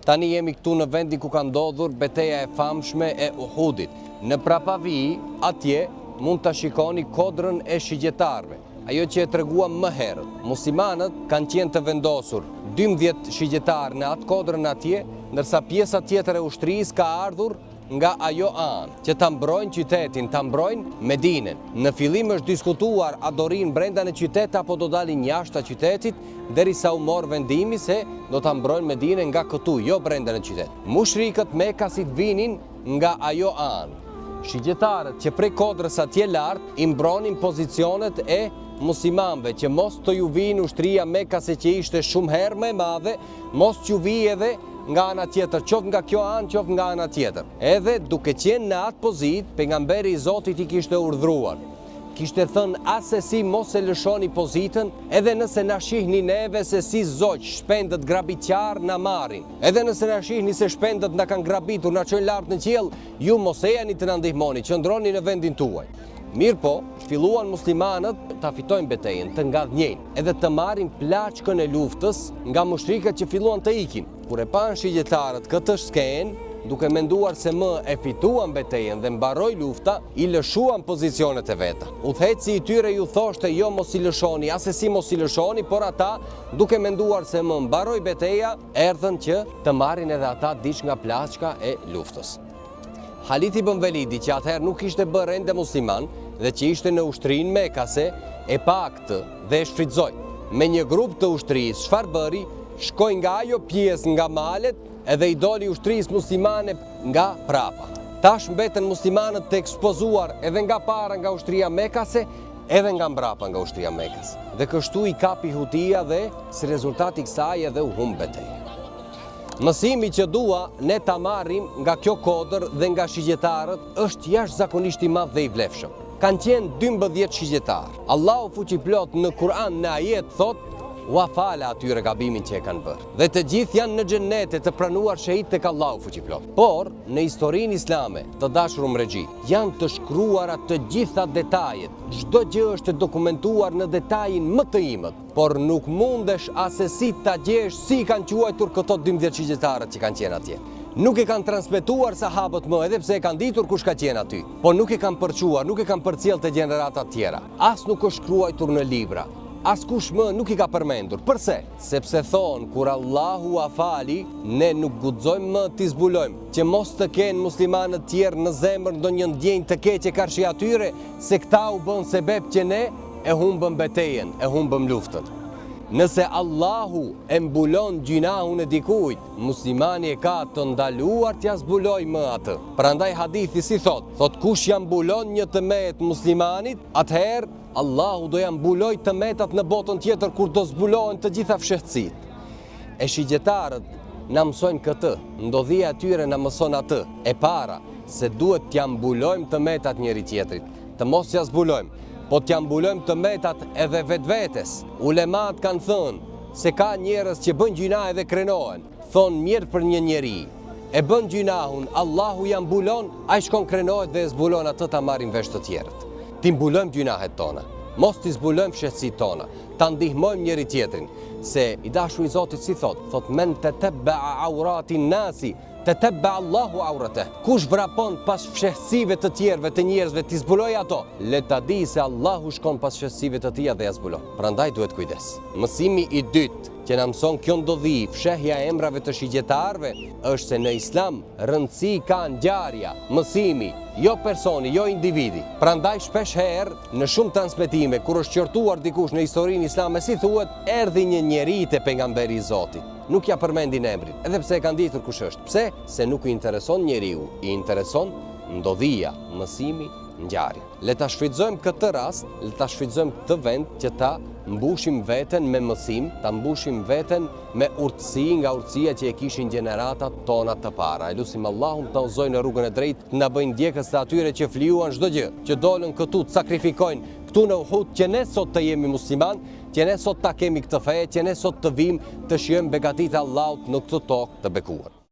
Tani jemi këtu në vendin ku ka ndodhur betejë e famshme e Uhudit. Në prapavi, atje mund të shikoni kodrën e shigjetarëve. Ajo që e treguam më herët. Muslimanët kanë qenë të vendosur 12 shigjetarë në atë kodrën atje, ndërsa pjesa tjetër e ushtrisë ka ardhur nga ajo anë, që ta mbrojnë qytetin, ta mbrojnë Medinën. Në fillim është diskutuar a do rinë brenda në qytet apo do dalin jashtë qytetit, derisa u mor vendimi se do ta mbrojnë Medinën nga këtu, jo brenda në qytet. Mushrikët Mekasit vinin nga ajo anë. Shigjetarët që prej kodrës atje lart i mbronin pozicionet e muslimanëve që mos të ju vinë ushtria Mekase që ishte shumë herë më e madhe, mos t'ju vijë edhe nga ana tjetër, qoftë nga kjo anë, qoftë nga ana tjetër. Edhe duke qenë në atë pozitë, pejgamberi i Zotit i kishte urdhëruar. Kishte thënë asesi mos e lëshoni pozitën, edhe nëse na shihni neve se si zoq shpendët grabitqar na marrin. Edhe nëse na shihni se shpendët na kanë grabitur, na çojnë lart në qiell, ju mos e jani të na ndihmoni, qëndroni në vendin tuaj. Mirë po, filluan muslimanët ta fitojnë betejën, të ngadhnjejnë, edhe të marrin plaçkën e luftës nga mushrikët që filluan të ikin. Kur e pan shigjetarët këtë skenë, duke menduar se më e fituan betejën dhe mbaroi lufta, i lëshuan pozicionet e veta. Udhëheci i tyre ju thoshte jo mos i lëshoni, asesi mos i lëshoni, por ata, duke menduar se më mbaroi beteja, erdhën që të marrin edhe ata diç nga plaçka e luftës. Halid ibn Velidi, që atëherë nuk ishte bërë ende musliman dhe që ishte në ushtrinë Mekase, e pa këtë dhe e shfrytëzoi. Me një grup të ushtrisë, çfarë bëri? Shkoi nga ajo pjesë nga malet edhe i doli ushtrisë muslimane nga prapa. Tash mbeten muslimanët të ekspozuar edhe nga para nga ushtria Mekase, edhe nga mbrapa nga ushtria Mekase. Dhe kështu i kapi hutia dhe si rezultat i kësaj edhe u humb betejë. Mësimi që dua ne ta marrim nga kjo kodër dhe nga shigjetarët është jashtëzakonisht i madh dhe i vlefshëm. Kanë qenë 12 shigjetarë. Allahu fuqiplot në Kur'an në ajet thot ua fala atyre gabimin që e kanë bërë. Dhe të gjithë janë në xhenete të pranuar shahid tek Allahu fuqiplot. Por në historinë islame, të dashur umregji, janë të shkruara të gjitha detajet. Çdo gjë është dokumentuar në detajin më të imët, por nuk mundesh asesi ta gjesh si kanë quajtur këto 12 shigjetarët që kanë qenë atje. Nuk e kanë transmetuar sahabët më, edhe pse e kanë ditur kush ka qenë aty, por nuk e kanë përquar, nuk e kanë përcjellë te gjenerata tjera. As nuk është shkruar në libra. Askush më nuk i ka përmendur. Përse? Sepse thonë, kur Allahu a fali, ne nuk guxojmë më t'i zbulojmë, që mos të kenë muslimanët tjerë në zemër ndonjë ndjenjë të keqe karshi atyre, se këta u bën sebeb që ne e humbëm betejën, e humbëm luftën. Nëse Allahu e mbulon gjinahun e dikujt, muslimani e ka të ndaluar t'ja zbuloj më atë. Prandaj hadithi si thot kush ja mbulon një tëmet muslimanit, atëherë Allahu do ja mbuloj tëmetat në botën tjetër kur do zbulohen të gjitha fshehtësitë. E shigjetarët na mësojnë këtë, ndodhia e tyre na mëson atë. E para, se duhet t'ja mbulojmë tëmetat njëri tjetrit, të mos t'ja zbulojmë. Po t'ja mbulojmë tëmetat edhe vetvetes. Ulemat kanë thënë se ka njerëz që bën gjina edhe krenohen. Thonë mirë për një njeri. E bën gjinahun, Allahu ja mbulon, ai shkon krenohet dhe e zbulon atë ta marrin vesh të tjerët. Ti mbulojmë gjinahet tona, mos t'i zbulojmë fshehtësitë tona, ta ndihmojmë njëri tjetrin, se i dashur i Zotit si thot men tatabba'a auratin nasi tatabba'a Allahu auratah. Kush vrapon pas fshehtësive të tjerëve të njerëzve t'i zbuloj ato, le ta di se Allahu shkon pas fshehtësive të tij dhe ja zbulon. Prandaj duhet kujdes. Mësimi i dytë që na mëson kjo ndodhi, fshehja e emrave të shigjetarëve, është se në Islam rëndësi ka ngjarja, mësimi, jo personi, jo individi. Prandaj shpesh herë në shumë transmetime kur është qortuar dikush në historinë islame, si thuhet, erdhi një njeri te pejgamberi i Zotit. Nuk ja përmendin emrin, edhe pse e kanë ditur kush është. Pse? Se nuk i intereson njeriu, i intereson ndodhia, mësimi, ngjarja. Le ta shfrytëzojmë këtë rast, le ta shfrytëzojmë këtë vend që ta mbushim veten me mësim, ta mbushim veten me urtësi nga urtësia që e kishin gjeneratat tona të para. E lutim Allahun të na udhëzojë në rrugën e drejtë, të na bëjë ndjekës të atyre që flijuan çdo gjë, që dolën këtu të sakrifikojnë këtu në Uhud, që ne sot të jemi musliman, që ne sot ta kemi këtë fe, që ne sot të vim të shijojmë begatitë e Allahut në këtë tokë të bekuar.